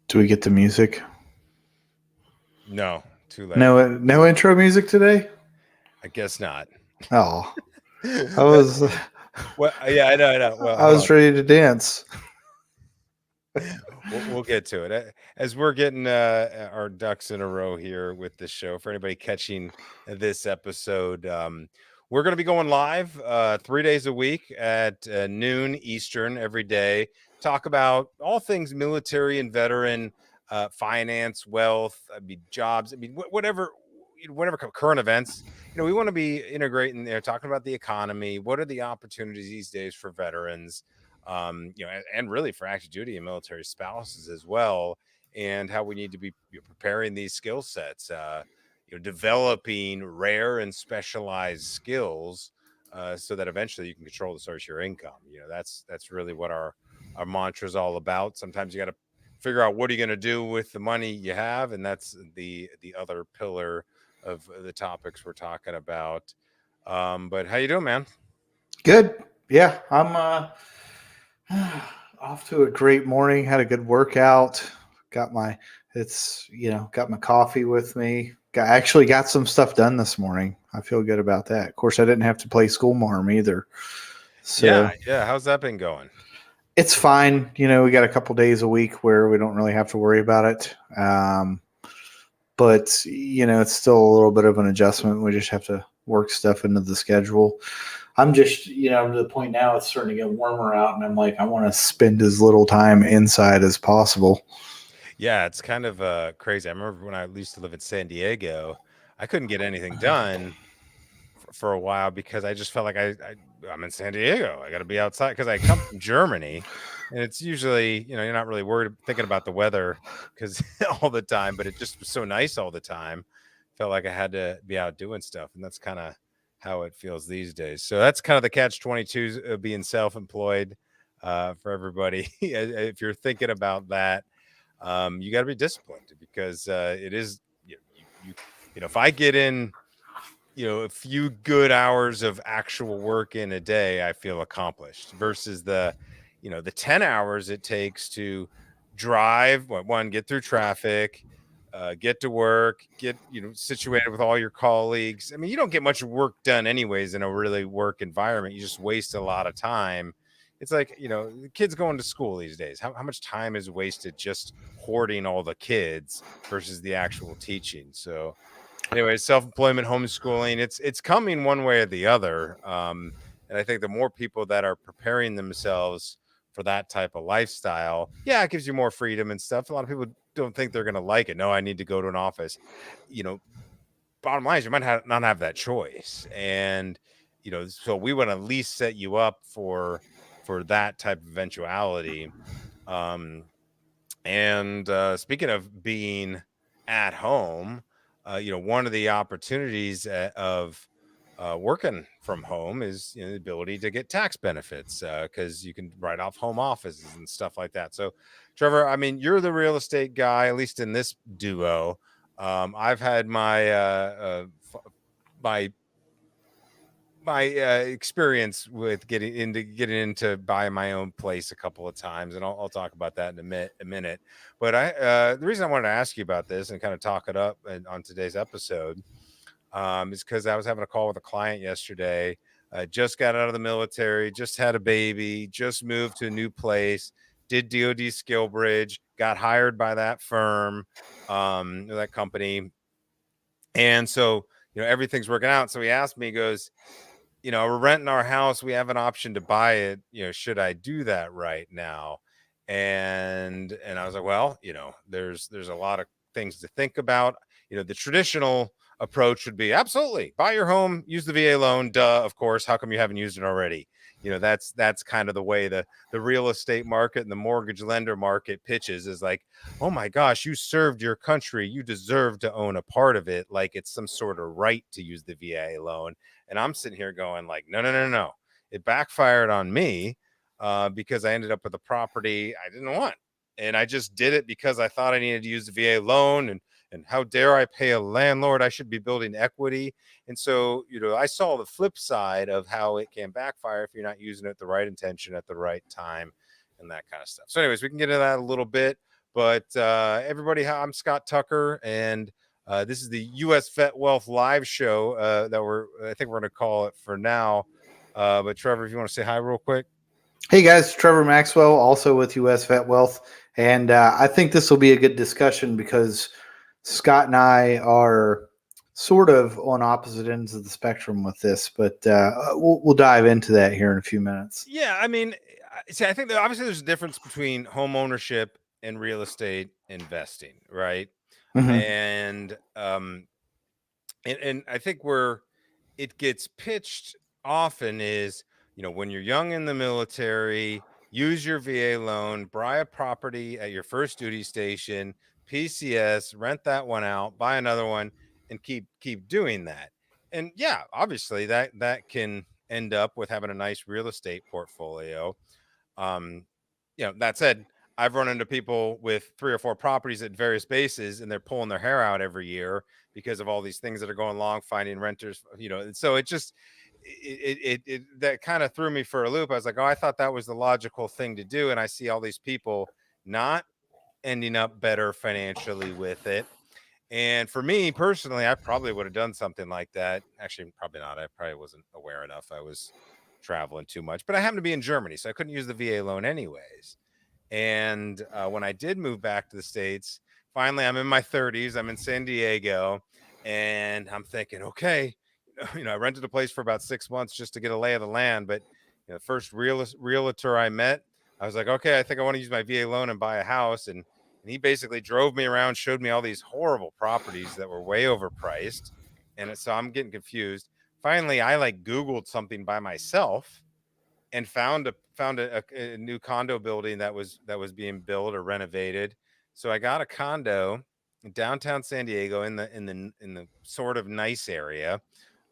Do we get the music? No, too late. No intro music today. I guess not. Oh, I That's was well, yeah, I know, I know. Well, I hold was on. ready to dance. We'll get to it as we're getting our ducks in a row here with this show. For anybody catching this episode, we're going to be going live 3 days a week at noon Eastern every day. Talk about all things military and veteran, finance, wealth, jobs. Whatever, whatever current events. We want to be integrating there, talking about the economy. What are the opportunities these days for veterans? And really for active duty and military spouses as well, and how we need to be preparing these skill sets, developing rare and specialized skills, so that eventually you can control the source of your income. That's really what our mantra is all about. Sometimes you got to figure out what are you going to do with the money you have, and that's the other pillar of the topics we're talking about. But how you doing, man? Good. Yeah, I'm off to a great morning. Had a good workout. Got my got my coffee with me. Actually got some stuff done this morning. I feel good about that. Of course, I didn't have to play school marm either. Yeah, So yeah. How's that been going? it's fine. We got a couple days a week where we don't really have to worry about it. But it's still a little bit of an adjustment. We just have to work stuff into the schedule. I'm just, to the point now it's starting to get warmer out, and I'm like, I want to spend as little time inside as possible. Yeah, it's kind of crazy. I remember when I used to live in San Diego, I couldn't get anything done for a while because I just felt like I'm in San Diego. I got to be outside because I come from Germany, and it's usually you're not really worried thinking about the weather because all the time, but it just was so nice all the time. Felt like I had to be out doing stuff, and that's kind of how it feels these days. So that's kind of the catch-22 of being self-employed, for everybody. If you're thinking about that, you got to be disciplined because it is if I get in a few good hours of actual work in a day, I feel accomplished versus the 10 hours it takes to drive, one, get through traffic, get to work, get situated with all your colleagues. I mean, you don't get much work done anyways in a really work environment. You just waste a lot of time. It's like the kids going to school these days. How much time is wasted just hoarding all the kids versus the actual teaching? So anyway, self-employment, homeschooling, it's coming one way or the other. And I think the more people that are preparing themselves for that type of lifestyle, yeah, it gives you more freedom and stuff. A lot of people don't think they're going to like it. No, I need to go to an office. You know, Bottom line is you might not have that choice. And so we want to at least set you up for that type of eventuality. Um, and speaking of being at home, one of the opportunities of working from home is the ability to get tax benefits because you can write off home offices and stuff like that. So, Trevor, I mean, you're the real estate guy, at least in this duo. I've had my experience with getting into buying my own place a couple of times, and I'll talk about that in a minute. But the reason I wanted to ask you about this and kind of talk it up on today's episode, is because I was having a call with a client yesterday. Just got out of the military, just had a baby, just moved to a new place, did DoD skill bridge, got hired by that firm, that company, and so everything's working out. So he asked me, he goes, we're renting our house. We have an option to buy it. Should I do that right now? And I was like, well, there's a lot of things to think about. The traditional approach would be absolutely buy your home, use the VA loan. Duh, of course. How come you haven't used it already? That's kind of the way the real estate market and the mortgage lender market pitches is like, oh my gosh, you served your country. You deserve to own a part of it. Like it's some sort of right to use the VA loan. And I'm sitting here going like, no, no, no, no. It backfired on me because I ended up with a property I didn't want. And I just did it because I thought I needed to use the VA loan. And how dare I pay a landlord? I should be building equity. And so, I saw the flip side of how it can backfire if you're not using it with the right intention at the right time and that kind of stuff. So anyways, we can get into that a little bit. But everybody, I'm Scott Tucker, and this is the U.S. Vet Wealth Live show I think we're going to call it for now. But Trevor, if you want to say hi real quick. Hey guys, Trevor Maxwell, also with US Vet Wealth. And I think this will be a good discussion because Scott and I are sort of on opposite ends of the spectrum with this, but we'll dive into that here in a few minutes. Yeah, I mean, see, I think that obviously there's a difference between home ownership and real estate investing, right? Mm-hmm. And I think where it gets pitched often is, when you're young in the military, use your VA loan, buy a property at your first duty station, PCS, rent that one out, buy another one, and keep doing that. And yeah, obviously that can end up with having a nice real estate portfolio. um, that said, I've run into people with 3 or 4 properties at various bases, and they're pulling their hair out every year because of all these things that are going along, finding renters. And so it just it that kind of threw me for a loop. I was like, oh, I thought that was the logical thing to do, and I see all these people not ending up better financially with it. And for me personally, I probably would have done something like that. Actually, probably not. I probably wasn't aware enough. I was traveling too much, but I happened to be in Germany, so I couldn't use the VA loan anyways. And when I did move back to the States, finally, I'm in my 30s. I'm in San Diego, and I'm thinking, okay, I rented a place for about 6 months just to get a lay of the land. But the first realtor I met, I was like, okay, I think I want to use my VA loan and buy a house. And he basically drove me around, showed me all these horrible properties that were way overpriced. And so I'm getting confused. Finally, I Googled something by myself and found a new condo building that was being built or renovated. So I got a condo in downtown San Diego in the sort of nice area.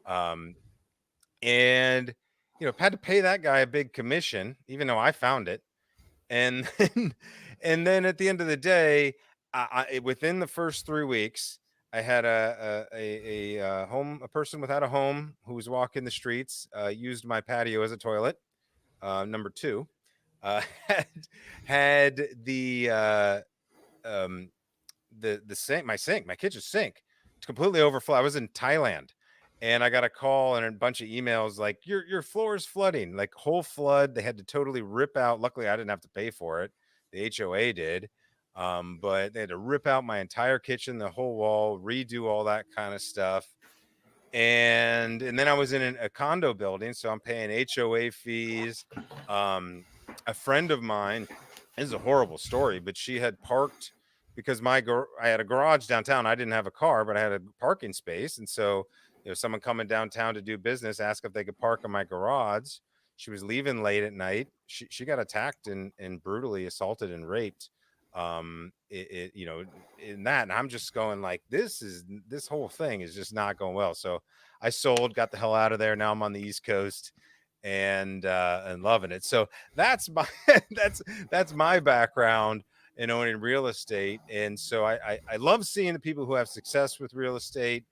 Um, and had to pay that guy a big commission, even though I found it. And then, and then at the end of the day, within the first 3 weeks, I had a person without a home who was walking the streets, used my patio as a toilet. Number two, had had um, the sink, my kitchen sink, completely overflow. I was in Thailand, and I got a call and a bunch of emails like your floor is flooding, like whole flood. They had to totally rip out. Luckily, I didn't have to pay for it. The HOA did. But they had to rip out my entire kitchen, the whole wall, redo all that kind of stuff. And then I was in a condo building, so I'm paying HOA fees. A friend of mine, this is a horrible story, but she had parked because I had a garage downtown. I didn't have a car, but I had a parking space, and so someone coming downtown to do business asked if they could park in my garage. She was leaving late at night. She got attacked and brutally assaulted and raped. In that, and I'm just going like, this whole thing is just not going well. So I sold, got the hell out of there. Now I'm on the East Coast and loving it. So that's my that's my background in owning real estate. And so I love seeing the people who have success with real estate.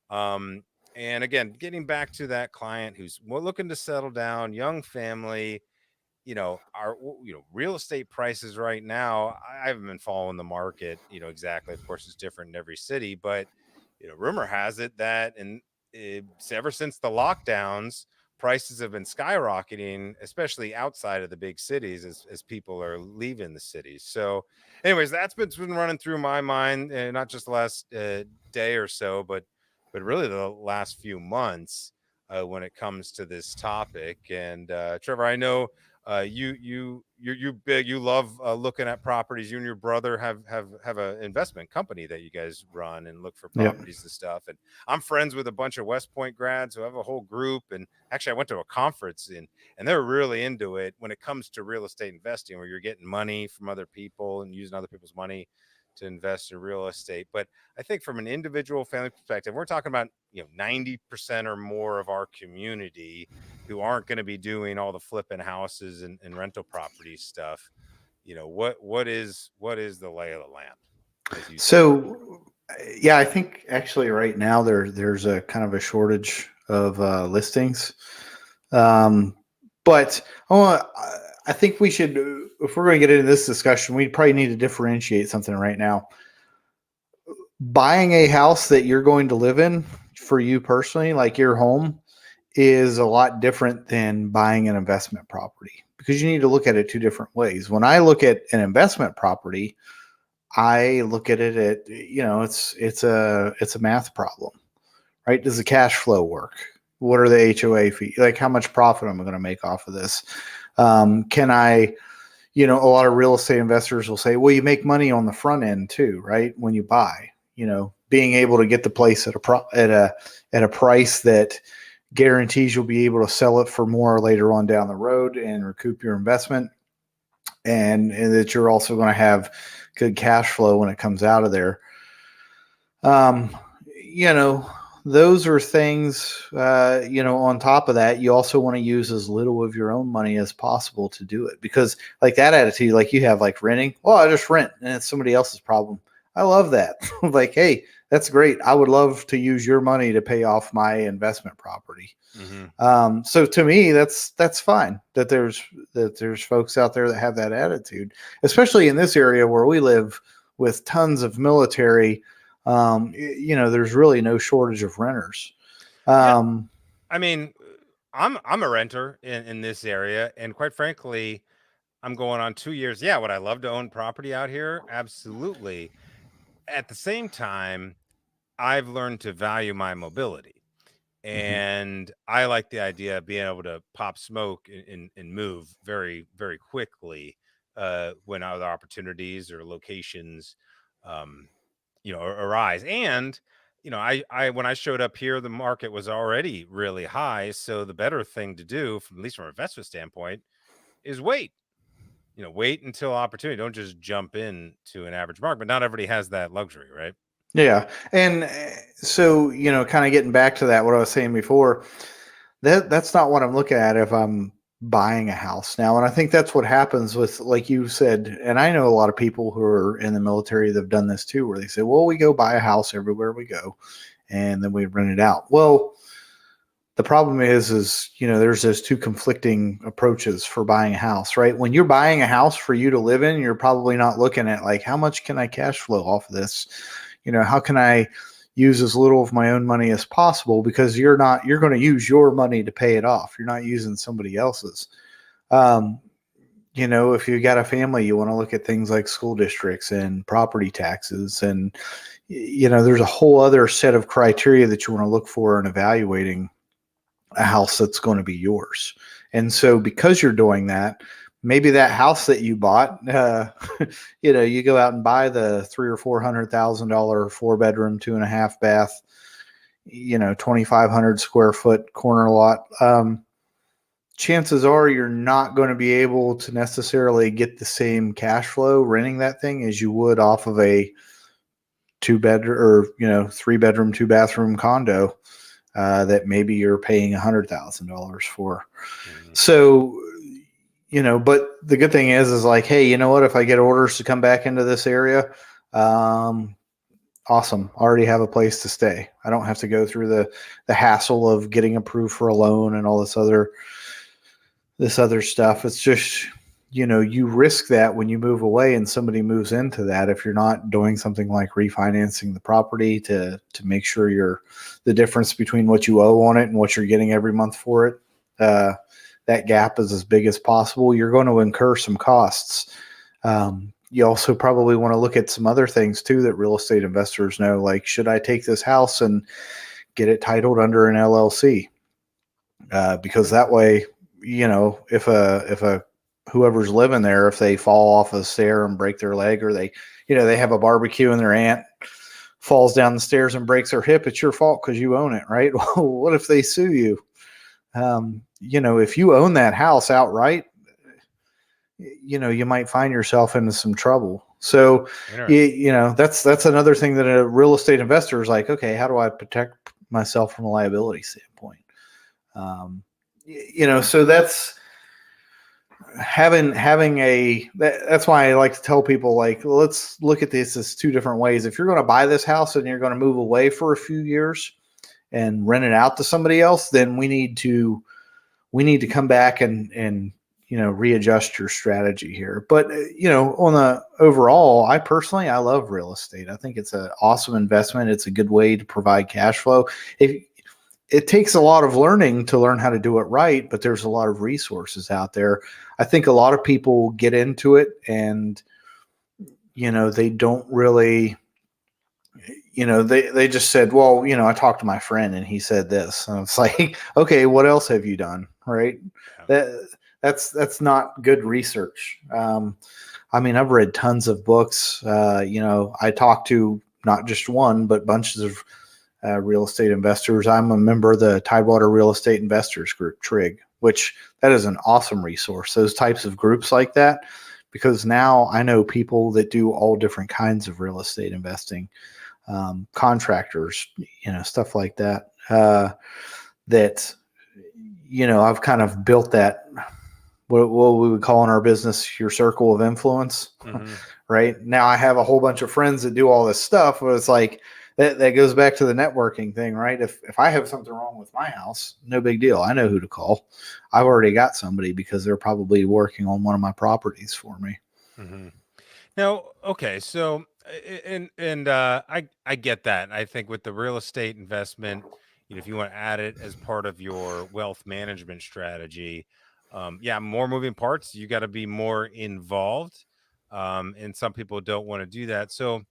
And again, getting back to that client who's looking to settle down, young family, our real estate prices right now. I haven't been following the market exactly. Of course, it's different in every city, but rumor has it that ever since the lockdowns, prices have been skyrocketing, especially outside of the big cities as people are leaving the cities. So anyways, that's been running through my mind, not just the last day or so, but really the last few months, when it comes to this topic. And Trevor, I know you're big. You love looking at properties. You and your brother have an investment company that you guys run and look for Yep. properties and stuff. And I'm friends with a bunch of West Point grads who have a whole group. And actually, I went to a conference and they're really into it when it comes to real estate investing, where you're getting money from other people and using other people's money to invest in real estate. But I think from an individual family perspective, we're talking about 90% or more of our community who aren't going to be doing all the flipping houses and rental property stuff. What is the lay of the land? So, yeah, I think actually right now there's a kind of a shortage of listings. But I think we should, if we're going to get into this discussion, we probably need to differentiate something right now. Buying a house that you're going to live in for you personally, like your home, is a lot different than buying an investment property, because you need to look at it two different ways. When I look at an investment property, I look at it at, it's a math problem, right? Does the cash flow work? What are the HOA fees? Like, how much profit am I going to make off of this? Can I, a lot of real estate investors will say, well, you make money on the front end too, right? When you buy, being able to get the place at a price that guarantees you'll be able to sell it for more later on down the road and recoup your investment, and that you're also going to have good cash flow when it comes out of there. You know, those are things, on top of that, you also want to use as little of your own money as possible to do it, because like that attitude, like you have, like renting, well, I just rent and it's somebody else's problem. I love that. Like, hey, that's great. I would love to use your money to pay off my investment property. So to me, that's fine that there's folks out there that have that attitude, especially in this area where we live with tons of military. There's really no shortage of renters. Yeah. I mean, I'm a renter in this area, and quite frankly, I'm going on 2 years. Yeah, would I love to own property out here? Absolutely. At the same time, I've learned to value my mobility. And I like the idea of being able to pop smoke and move very, very quickly when other opportunities or locations, um, arise. And, I when I showed up here, the market was already really high. So the better thing to do, from at least from an investment standpoint, is wait. Wait until opportunity. Don't just jump in to an average market. But not everybody has that luxury, right? Yeah. And so, kind of getting back to that, what I was saying before, that's not what I'm looking at if I'm buying a house now. And I think that's what happens with, like you said, and I know a lot of people who are in the military that have done this too, where they say, well, we go buy a house everywhere we go and then we rent it out. Well, the problem is, there's those two conflicting approaches for buying a house, right? When you're buying a house for you to live in, you're probably not looking at, like, how much can I cash flow off of this? How can I use as little of my own money as possible? Because you're going to use your money to pay it off. You're not using somebody else's. If you got a family, you want to look at things like school districts and property taxes. And, there's a whole other set of criteria that you want to look for in evaluating a house that's going to be yours. And so because you're doing that, maybe that house that you bought, you go out and buy the $300,000 or $400,000 4-bedroom, 2.5 bath, 2,500 square foot corner lot. Chances are you're not going to be able to necessarily get the same cash flow renting that thing as you would off of a 2-bedroom or 3-bedroom, 2-bathroom condo that maybe you're paying $100,000 for. So, but the good thing is like, hey, you know what? If I get orders to come back into this area, awesome. I already have a place to stay. I don't have to go through the hassle of getting approved for a loan and all this other stuff. It's just, you risk that when you move away and somebody moves into that, if you're not doing something like refinancing the property to make sure the difference between what you owe on it and what you're getting every month for it, that gap is as big as possible. You're going to incur some costs. You also probably want to look at some other things too that real estate investors know, like, should I take this house and get it titled under an LLC? Because that way, if a whoever's living there, if they fall off a stair and break their leg, or they have a barbecue and their aunt falls down the stairs and breaks her hip, it's your fault because you own it, right? Well, what if they sue you? If you own that house outright, you might find yourself into some trouble. So, that's another thing that a real estate investor is like, okay, how do I protect myself from a liability standpoint? So that's that's why I like to tell people, like, let's look at this as two different ways. If you're going to buy this house and you're going to move away for a few years and rent it out to somebody else, then we need to come back and readjust your strategy here. But, on the overall, I love real estate. I think it's an awesome investment. It's a good way to provide cash flow. It takes a lot of learning to learn how to do it right, but there's a lot of resources out there. I think a lot of people get into it and, they don't really, they just said, well, I talked to my friend and he said this. And it's like, okay, what else have you done? Right. Yeah. That's not good research. I've read tons of books. I talked to not just one, but bunches of real estate investors. I'm a member of the Tidewater Real Estate Investors Group, TRIG, which that is an awesome resource. Those types of groups like that, because now I know people that do all different kinds of real estate investing, contractors, stuff like that. That I've kind of built that what we would call in our business your circle of influence. Mm-hmm. Right now, I have a whole bunch of friends that do all this stuff. But it's like that goes back to the networking thing, right? If I have something wrong with my house, no big deal. I know who to call. I've already got somebody because they're probably working on one of my properties for me. Mm-hmm. Now, okay, so I get that. I think with the real estate investment, if you want to add it as part of your wealth management strategy, more moving parts. You got to be more involved, and some people don't want to do that. So,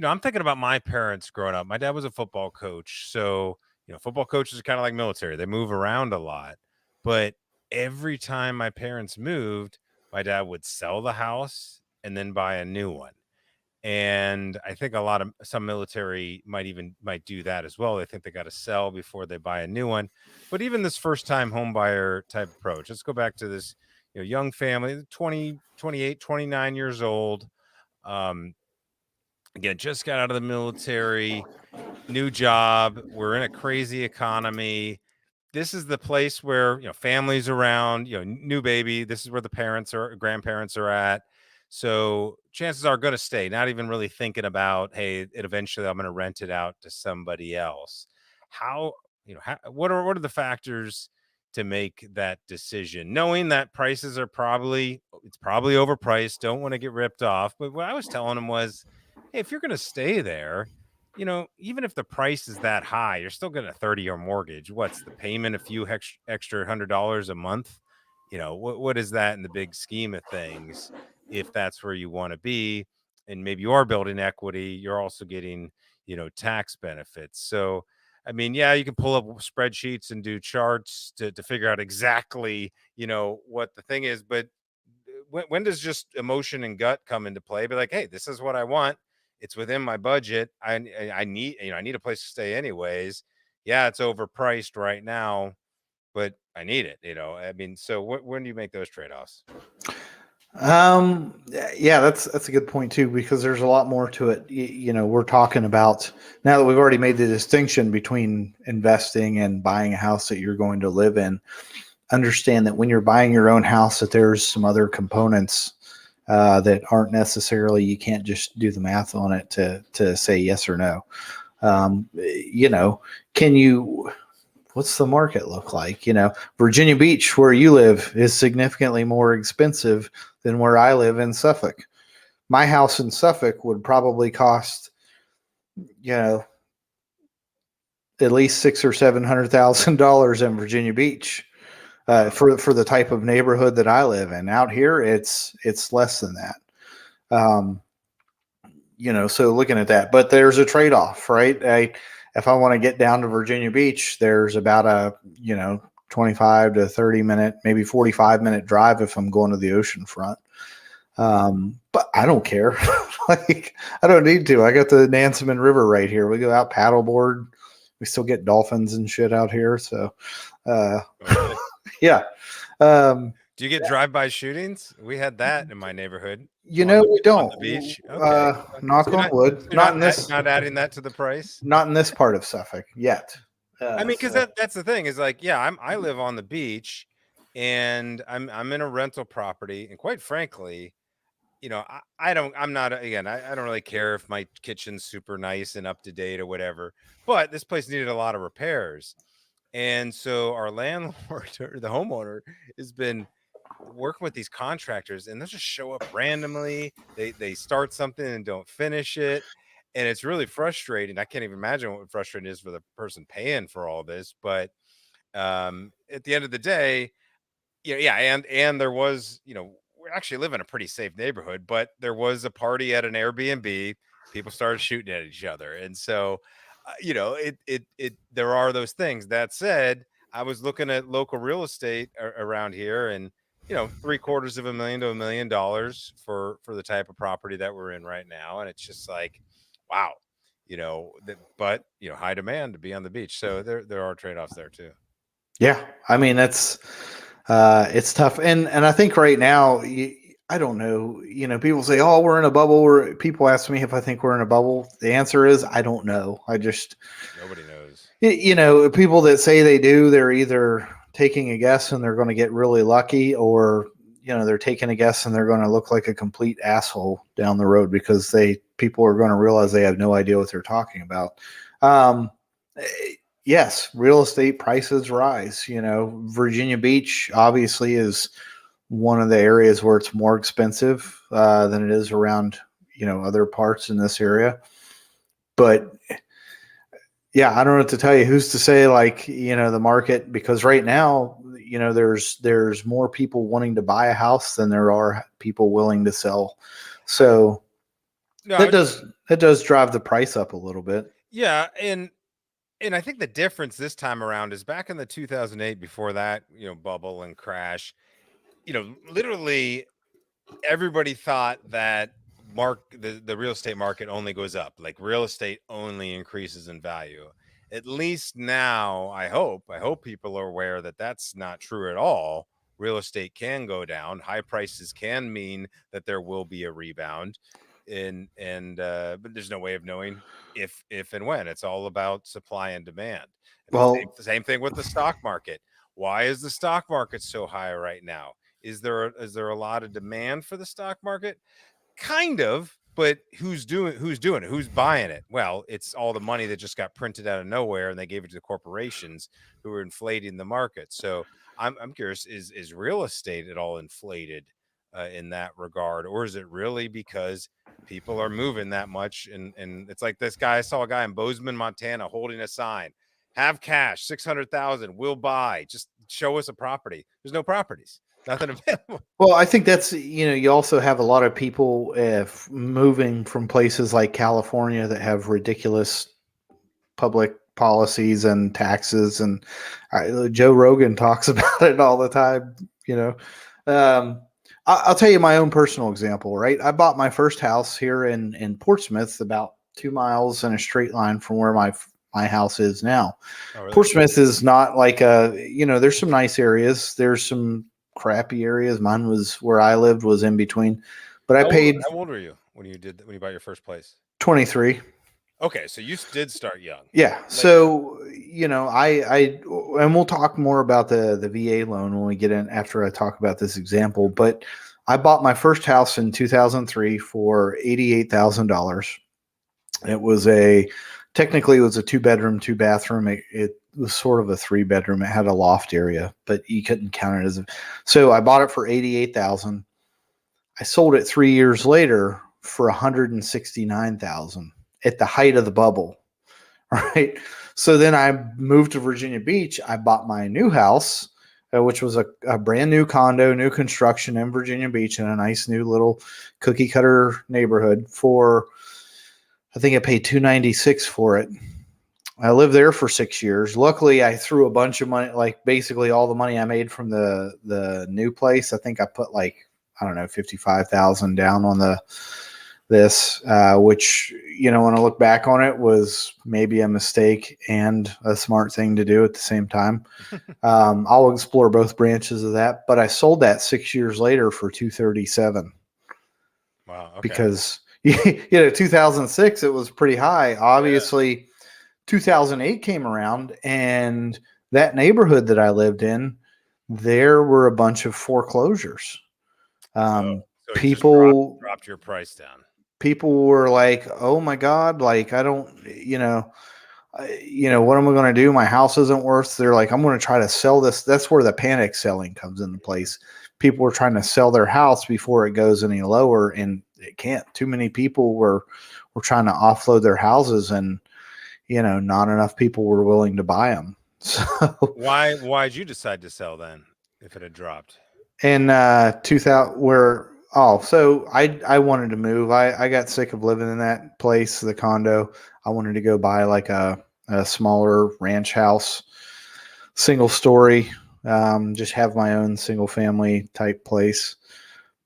I'm thinking about my parents growing up. My dad was a football coach, so football coaches are kind of like military. They move around a lot, but every time my parents moved, my dad would sell the house and then buy a new one. And I think some military might do that as well. They think they got to sell before they buy a new one. But even this first time home buyer type approach, let's go back to this, young family, 20, 28, 29 years old. Again, just got out of the military, new job. We're in a crazy economy. This is the place where families around, new baby. This is where the parents or grandparents are at. So chances are going to stay, not even really thinking about, hey, eventually I'm going to rent it out to somebody else. What are the factors to make that decision, knowing that prices are it's probably overpriced, don't want to get ripped off. But what I was telling him was, hey, if you're going to stay there, even if the price is that high, you're still getting a 30-year mortgage. What's the payment? A few extra $100 a month. What is that in the big scheme of things? If that's where you want to be, and maybe you are building equity, you're also getting, tax benefits. So, you can pull up spreadsheets and do charts to figure out exactly, what the thing is. But when does just emotion and gut come into play? Be like, hey, this is what I want. It's within my budget. I need, I need a place to stay anyways. Yeah, it's overpriced right now, but I need it. So when do you make those trade-offs? Yeah, that's a good point too, because there's a lot more to it. We're talking about, now that we've already made the distinction between investing and buying a house that you're going to live in, understand that when you're buying your own house, that there's some other components that aren't necessarily, you can't just do the math on it to say yes or no. What's the market look like? Virginia Beach, where you live, is significantly more expensive than where I live in Suffolk. My house in Suffolk would probably cost, at least $600,000 or $700,000 in Virginia Beach. For the type of neighborhood that I live in. Out here, it's less than that. So looking at that, but there's a trade-off, right? If I want to get down to Virginia Beach, there's about a 25 to 30 minute, maybe 45-minute drive if I'm going to the ocean front. But I don't care. Like, I don't need to. I got the Nansemond River right here. We go out paddleboard. We still get dolphins and shit out here. So, yeah. Do you get drive-by shootings? We had that in my neighborhood. We don't. On the beach. Okay. Knock on wood. Not in this. Not adding that to the price. Not in this part of Suffolk yet. Because that's the thing is, like, I live on the beach, and I'm in a rental property, and quite frankly, I don't really care if my kitchen's super nice and up to date or whatever, but this place needed a lot of repairs. And so our landlord or the homeowner has been working with these contractors, and they'll just show up randomly. They start something and don't finish it, and it's really frustrating. I can't even imagine what frustrating is for the person paying for all this. But at the end of the day, yeah, and there was, we actually live in a pretty safe neighborhood, but there was a party at an Airbnb. People started shooting at each other, and so there are those things. That said, I was looking at local real estate around here, and $750,000 to $1 million for the type of property that we're in right now, and it's just like, wow, but high demand to be on the beach, so there are trade-offs there too. Yeah, I mean it's tough, and I think right now, I don't know. People say, "Oh, we're in a bubble." Or people ask me if I think we're in a bubble. The answer is I don't know. Nobody knows. People that say they do, they're either taking a guess and they're going to get really lucky, or they're taking a guess and they're going to look like a complete asshole down the road because people are going to realize they have no idea what they're talking about. Yes, real estate prices rise. Virginia Beach obviously is one of the areas where it's more expensive than it is around, other parts in this area. But yeah, I don't know what to tell you. Who's to say, like, the market, because right now, there's more people wanting to buy a house than there are people willing to sell. So No, that does drive the price up a little bit. yeah, and I think the difference this time around is back in the 2008, before that, bubble and crash, literally everybody thought that the real estate market only goes up, like real estate only increases in value. At least now, I hope people are aware that that's not true at all. Real estate can go down. High prices can mean that there will be a rebound, and but there's no way of knowing if and when. It's all about supply and demand. And Well, the same thing with the stock market. Why is the stock market so high right now? Is there a lot of demand for the stock market? Kind of, but who's doing it? Who's buying it? Well, it's all the money that just got printed out of nowhere, and they gave it to the corporations who are inflating the market. So I'm curious: is real estate at all inflated in that regard, or is it really because people are moving that much? And it's like this guy. I saw a guy in Bozeman, Montana, holding a sign: "Have cash, 600,000. We'll buy. Just show us a property." There's no properties. Nothing available. Well, I think that's, you also have a lot of people moving from places like California that have ridiculous public policies and taxes. And Joe Rogan talks about it all the time. I'll tell you my own personal example, right? I bought my first house here in Portsmouth, about 2 miles in a straight line from where my house is now. Oh, really? Portsmouth is not like there's some nice areas. There's some crappy areas. Mine was where I lived was in between, but I paid. How old were you when you bought your first place? 23. Okay, so you did start young. Yeah. So, and we'll talk more about the VA loan when we get in after I talk about this example, but I bought my first house in 2003 for $88,000. Technically it was a 2-bedroom, 2-bathroom. It was sort of a 3-bedroom. It had a loft area, but you couldn't count it so I bought it for $88,000. I sold it 3 years later for $169,000 at the height of the bubble. Right. So then I moved to Virginia Beach. I bought my new house, which was a brand new condo, new construction in Virginia Beach in a nice new little cookie cutter neighborhood I think I paid $296 for it. I lived there for 6 years. Luckily, I threw a bunch of money, like basically all the money I made from the new place. I think I put I don't know, $55,000 down on this, which, when I look back on it, was maybe a mistake and a smart thing to do at the same time. I'll explore both branches of that, but I sold that 6 years later for $237. Wow. Okay. Because 2006, it was pretty high. Obviously, 2008 came around, and that neighborhood that I lived in, there were a bunch of foreclosures. So people just dropped your price down. People were like, "Oh my God, like I don't, what am I going to do? My house isn't worth." They're like, "I'm going to try to sell this." That's where the panic selling comes into place. people were trying to sell their house before it goes any lower, and it can't. Too many people were trying to offload their houses, and not enough people were willing to buy them. So Why'd you decide to sell then if it had dropped? in 2000, so I wanted to move. I got sick of living in that place, the condo. I wanted to go buy like a smaller ranch house, single story, just have my own single family type place.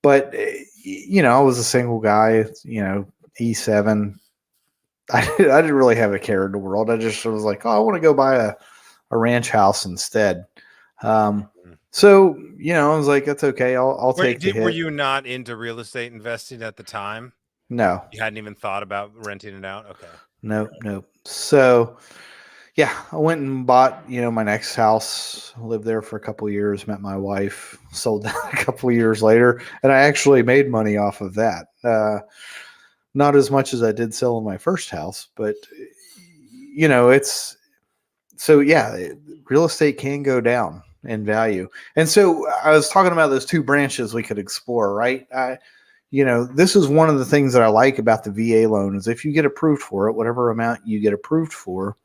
But I was a single guy, E7. I didn't really have a care in the world. I just was like, oh, I want to go buy a ranch house instead. So I was like, that's okay. I'll take the hit. Were you not into real estate investing at the time? No, You hadn't even thought about renting it out. Okay. nope. So yeah, I went and bought my next house. Lived there for a couple of years. Met my wife. Sold that a couple of years later, and I actually made money off of that. Not as much as I did selling my first house, but it's so yeah, real estate can go down in value. And so I was talking about those two branches we could explore, right? This is one of the things that I like about the VA loan is if you get approved for it, whatever amount you get approved for,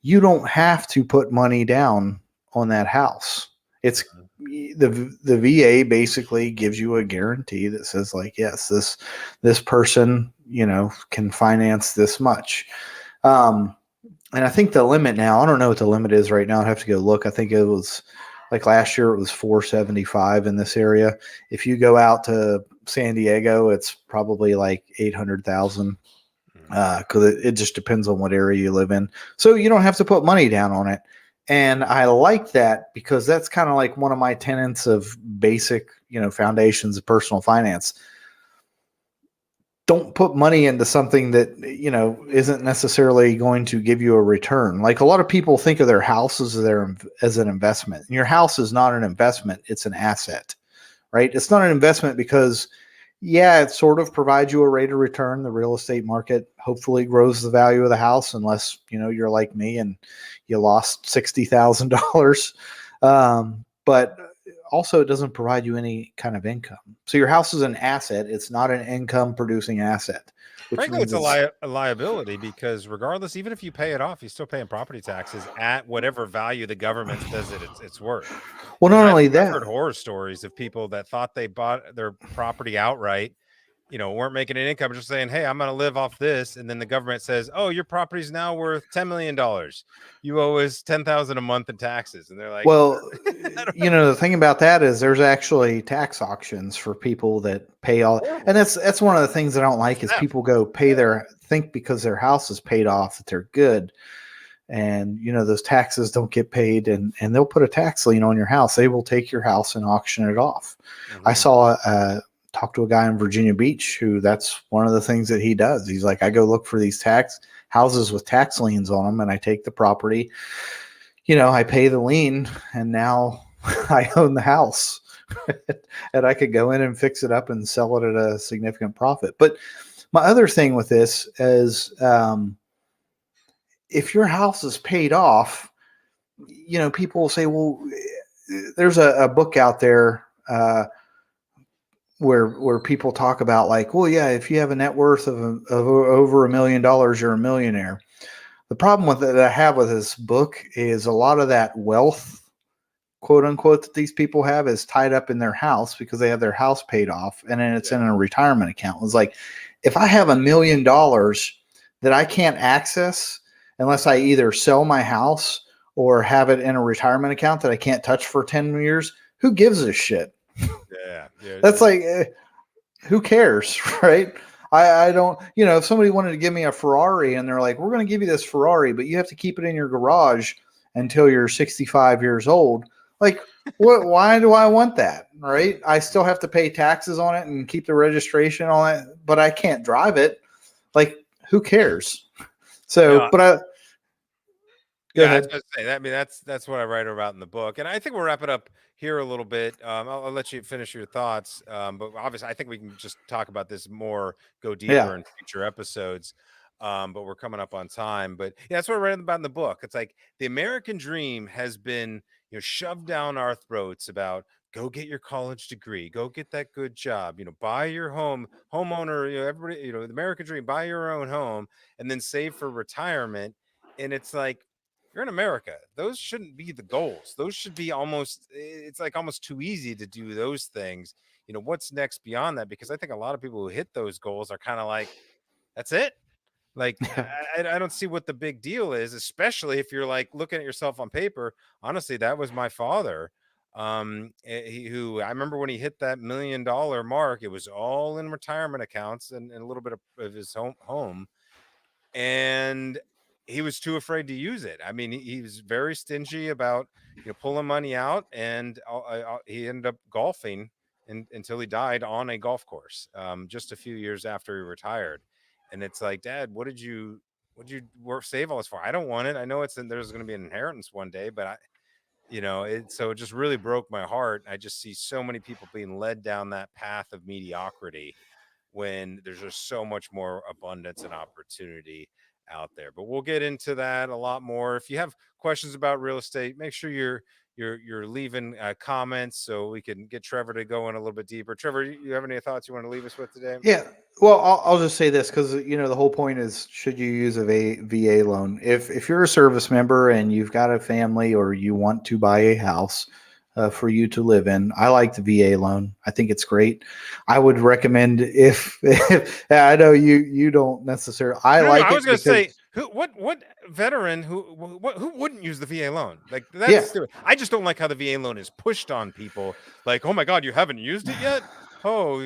you don't have to put money down on that house. It's the VA basically gives you a guarantee that says like, yes, this person, can finance this much. And I think the limit now, I don't know what the limit is right now. I'd have to go look. I think it was like last year it was 475 in this area. If you go out to San Diego, it's probably like 800,000 because it just depends on what area you live in. So you don't have to put money down on it. And I like that because that's kind of like one of my tenets of basic, foundations of personal finance. Don't put money into something that, isn't necessarily going to give you a return. Like a lot of people think of their house as an investment. And your house is not an investment. It's an asset, right? It's not an investment because it sort of provides you a rate of return. The real estate market hopefully grows the value of the house unless, you're like me and you lost $60,000. But also it doesn't provide you any kind of income. So your house is an asset. It's not an income producing asset. Frankly, it's a liability because regardless, even if you pay it off, you're still paying property taxes at whatever value the government says it's worth. Well, not only I've that, heard horror stories of people that thought they bought their property outright, weren't making an income, just saying, hey, I'm going to live off this. And then the government says, oh, your property's now worth $10 million. You owe us $10,000 a month in taxes. And they're like, well, the thing about that is there's actually tax auctions for people that pay all. And that's one of the things I don't like is people go think because their house is paid off that they're good. And, those taxes don't get paid and they'll put a tax lien on your house. They will take your house and auction it off. I saw talk to a guy in Virginia Beach who that's one of the things that he does. He's like, I go look for these houses with tax liens on them and I take the property, I pay the lien and now I own the house and I could go in and fix it up and sell it at a significant profit. But my other thing with this is, if your house is paid off, people will say, well, there's a book out there, where people talk about like, well, yeah, if you have a net worth of over $1 million, you're a millionaire. The problem that I have with this book is a lot of that wealth, quote unquote, that these people have is tied up in their house because they have their house paid off and then it's in a retirement account. It's like, if I have $1 million that I can't access unless I either sell my house or have it in a retirement account that I can't touch for 10 years, who gives a shit? That's like, who cares, right? I don't, if somebody wanted to give me a Ferrari and they're like, we're going to give you this Ferrari, but you have to keep it in your garage until you're 65 years old. Like, why do I want that? Right? I still have to pay taxes on it and keep the registration on it, but I can't drive it. Like, who cares? So, Go ahead. I was going to say, I mean, that's what I write about in the book, and I think we'll wrap it up here a little bit. I'll let you finish your thoughts, but obviously, I think we can just talk about this more, go deeper in future episodes. But we're coming up on time. But that's what I read about in the book. It's like the American dream has been shoved down our throats about go get your college degree, go get that good job, buy your homeowner, everybody, the American dream, buy your own home and then save for retirement. And it's like, you're in America. Those shouldn't be the goals. Those should be it's like almost too easy to do those things. What's next beyond that? Because I think a lot of people who hit those goals are kind of like, that's it. Like, I don't see what the big deal is, especially if you're like looking at yourself on paper. Honestly, that was my father. Who I remember when he hit that $1 million mark, it was all in retirement accounts and a little bit of his home. And he was too afraid to use it. I mean, he was very stingy about pulling money out, and he ended up golfing until he died on a golf course, just a few years after he retired. And it's like, Dad, what did you save all this for? I don't want it. I know there's going to be an inheritance one day, but so it just really broke my heart. I just see so many people being led down that path of mediocrity when there's just so much more abundance and opportunity out there. But we'll get into that a lot more. If you have questions about real estate, make sure you're leaving comments so we can get Trevor to go in a little bit deeper. Trevor, you have any thoughts you want to leave us with today? Yeah. Well, I'll just say this because the whole point is, should you use a VA loan? If you're a service member and you've got a family or you want to buy a house for you to live in, I like the VA loan. I think it's great. I would recommend if I know you don't necessarily. I No, like I it was going to because say, what veteran who wouldn't use the VA loan? Like, yeah. I just don't like how the VA loan is pushed on people. Like, oh my God, you haven't used it yet? Oh,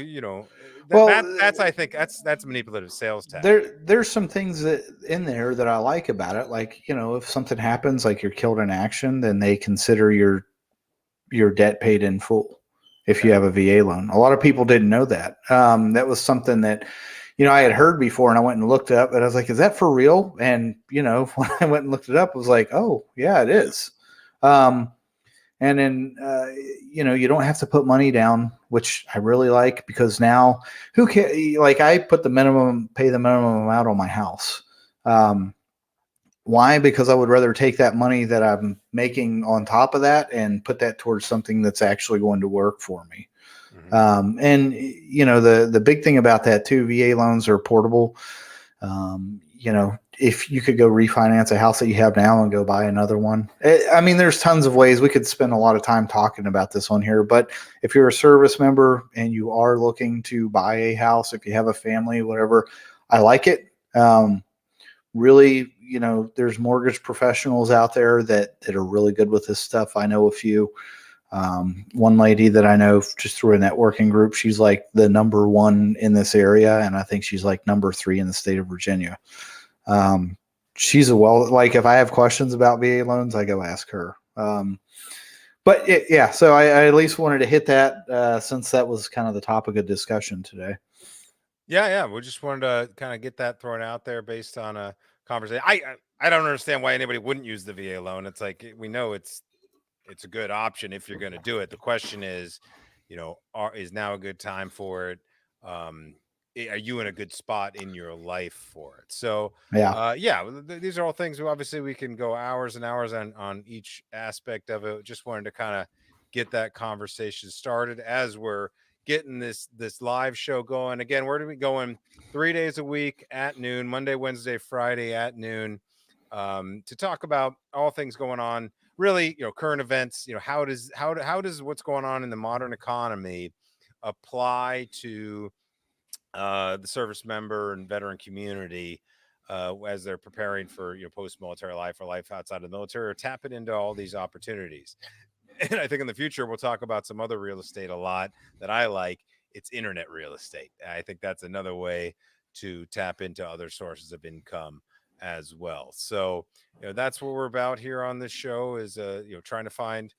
Well, that's I think that's manipulative sales tactic. there's some things that in there that I like about it. Like, if something happens, like you're killed in action, then they consider your debt paid in full if you Okay. have a VA loan. A lot of people didn't know that. That was something that, I had heard before, and I went and looked it up, and I was like, is that for real? And, when I went and looked it up, I was like, oh, yeah, it is. And then, you don't have to put money down, which I really like, because now who can, like, I pay the minimum amount on my house. Why? Because I would rather take that money that I'm making on top of that and put that towards something that's actually going to work for me. And the big thing about that too, VA loans are portable. If you could go refinance a house that you have now and go buy another one, I mean, there's tons of ways. We could spend a lot of time talking about this on here, but if you're a service member and you are looking to buy a house, if you have a family, whatever, I like it. Really, there's mortgage professionals out there that are really good with this stuff. I know a few. One lady that I know just through a networking group, she's like the number one in this area, and I think she's like number 3 in the state of Virginia. She's like, if I have questions about VA loans, I go ask her. But yeah, so I at least wanted to hit that since that was kind of the topic of discussion today. Yeah. We just wanted to kind of get that thrown out there based on a conversation. I don't understand why anybody wouldn't use the VA loan. It's like, we know it's a good option if you're going to do it. The question is, is now a good time for it? Are you in a good spot in your life for it? So, Yeah. these are all things. Obviously, we can go hours and hours on each aspect of it. Just wanted to kind of get that conversation started as we're getting this live show going. Again, we're going to be going 3 days a week at noon, Monday, Wednesday, Friday at noon, to talk about all things going on, really, current events. How does what's going on in the modern economy apply to the service member and veteran community as they're preparing for post-military life or life outside of the military, or tapping into all these opportunities. And I think in the future we'll talk about some other real estate a lot that I like. It's internet real estate. I think that's another way to tap into other sources of income as well. So that's what we're about here on this show, is trying to find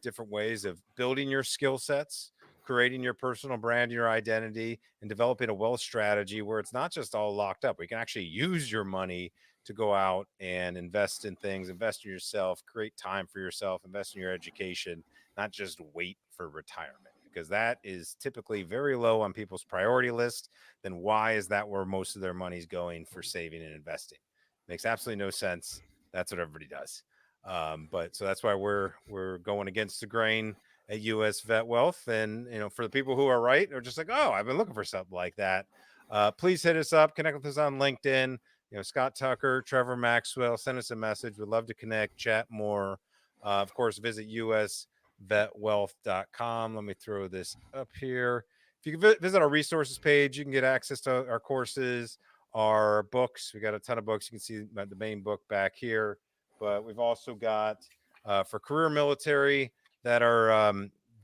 different ways of building your skill sets, creating your personal brand, your identity, and developing a wealth strategy where it's not just all locked up. We can actually use your money to go out and invest in things, invest in yourself, create time for yourself, invest in your education, not just wait for retirement, because that is typically very low on people's priority list. Then why is that where most of their money's going for saving and investing? Makes absolutely no sense. That's what everybody does. But so that's why we're going against the grain at US Vet Wealth. And, for the people who are right, or just like, oh, I've been looking for something like that, please hit us up, connect with us on LinkedIn. Scott Tucker, Trevor Maxwell, send us a message. We'd love to connect, chat more. Of course, visit usvetwealth.com. Let me throw this up here. If you can visit our resources page, you can get access to our courses, our books. We got a ton of books. You can see the main book back here, but we've also got for career military that are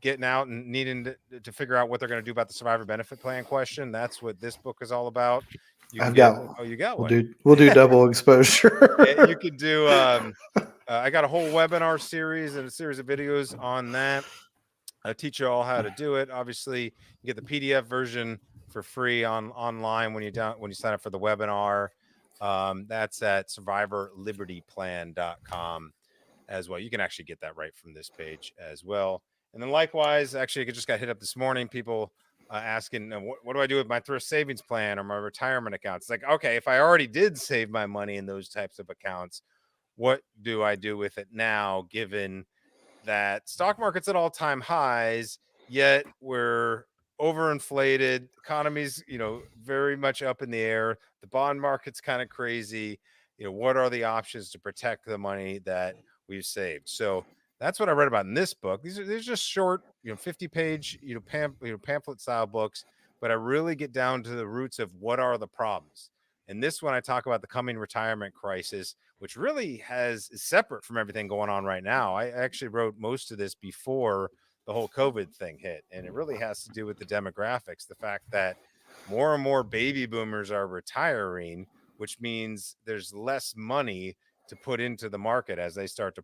getting out and needing to figure out what they're going to do about the survivor benefit plan question. That's what this book is all about. You can I've get. got. Oh, you got We'll one. do double exposure. You could do. I got a whole webinar series and a series of videos on that. I teach you all how to do it. Obviously, you get the PDF version for free online when you sign up for the webinar. That's at survivorlibertyplan.com as well. You can actually get that right from this page as well. And then likewise, actually, I just got hit up this morning. People asking, what do I do with my thrift savings plan or my retirement accounts? It's like, okay, if I already did save my money in those types of accounts, what do I do with it now, given that stock market's at all-time highs, yet we're overinflated, economy's very much up in the air, the bond market's kind of crazy. What are the options to protect the money that we've saved? So that's what I read about in this book. These are just short 50-page pamphlet style books, but I really get down to the roots of what are the problems. And this one, I talk about the coming retirement crisis, which really is separate from everything going on right now. I actually wrote most of this before the whole COVID thing hit, and it really has to do with the demographics, the fact that more and more baby boomers are retiring, which means there's less money to put into the market as they start to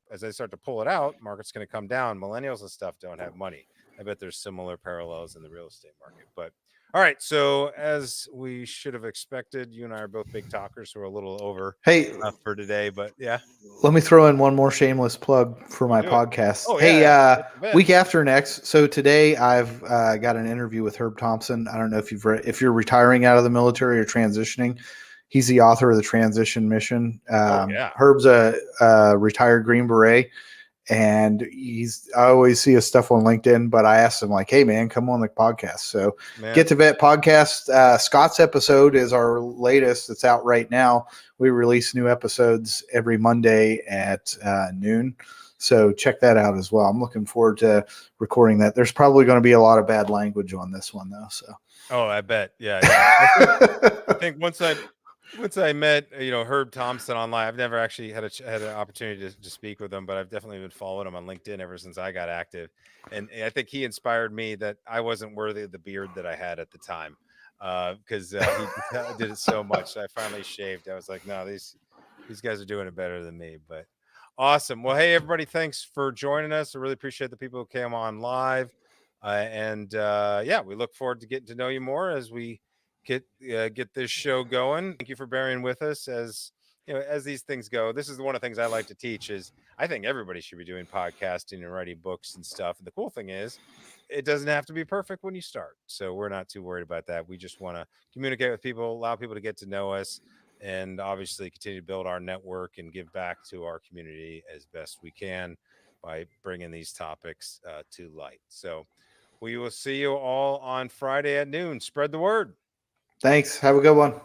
pull it out. Market's going to come down. Millennials and stuff don't have money. I bet there's similar parallels in the real estate market. But all right, so as we should have expected, you and I are both big talkers, so we're a little over Hey, for today. But yeah, let me throw in one more shameless plug for my do it. podcast. Oh Hey, yeah, that's the bit. week after next. So today I've got an interview with Herb Thompson. I don't know if if you're retiring out of the military or transitioning. He's the author of the Transition Mission. Oh yeah, Herb's a retired Green Beret, and I always see his stuff on LinkedIn, but I asked him like, hey man, come on the podcast. So man. Get to Vet podcast. Scott's episode is our latest. It's out right now. We release new episodes every Monday at noon. So check that out as well. I'm looking forward to recording that. There's probably going to be a lot of bad language on this one though. So. Oh, I bet. Yeah. I think once I met Herb Thompson online, I've never actually had an opportunity to speak with him, but I've definitely been following him on LinkedIn ever since I got active, and I think he inspired me that I wasn't worthy of the beard that I had at the time, because he did it so much. I finally shaved. I was like, no, these guys are doing it better than me. But awesome. Well, hey everybody, thanks for joining us. I really appreciate the people who came on live, and yeah, we look forward to getting to know you more as we get this show going. Thank you for bearing with us as as these things go. This is one of the things I like to teach is I think everybody should be doing podcasting and writing books and stuff. And the cool thing is it doesn't have to be perfect when you start. So we're not too worried about that. We just want to communicate with people, allow people to get to know us, and obviously continue to build our network and give back to our community as best we can by bringing these topics to light. So we will see you all on Friday at noon. Spread the word. Thanks. Have a good one.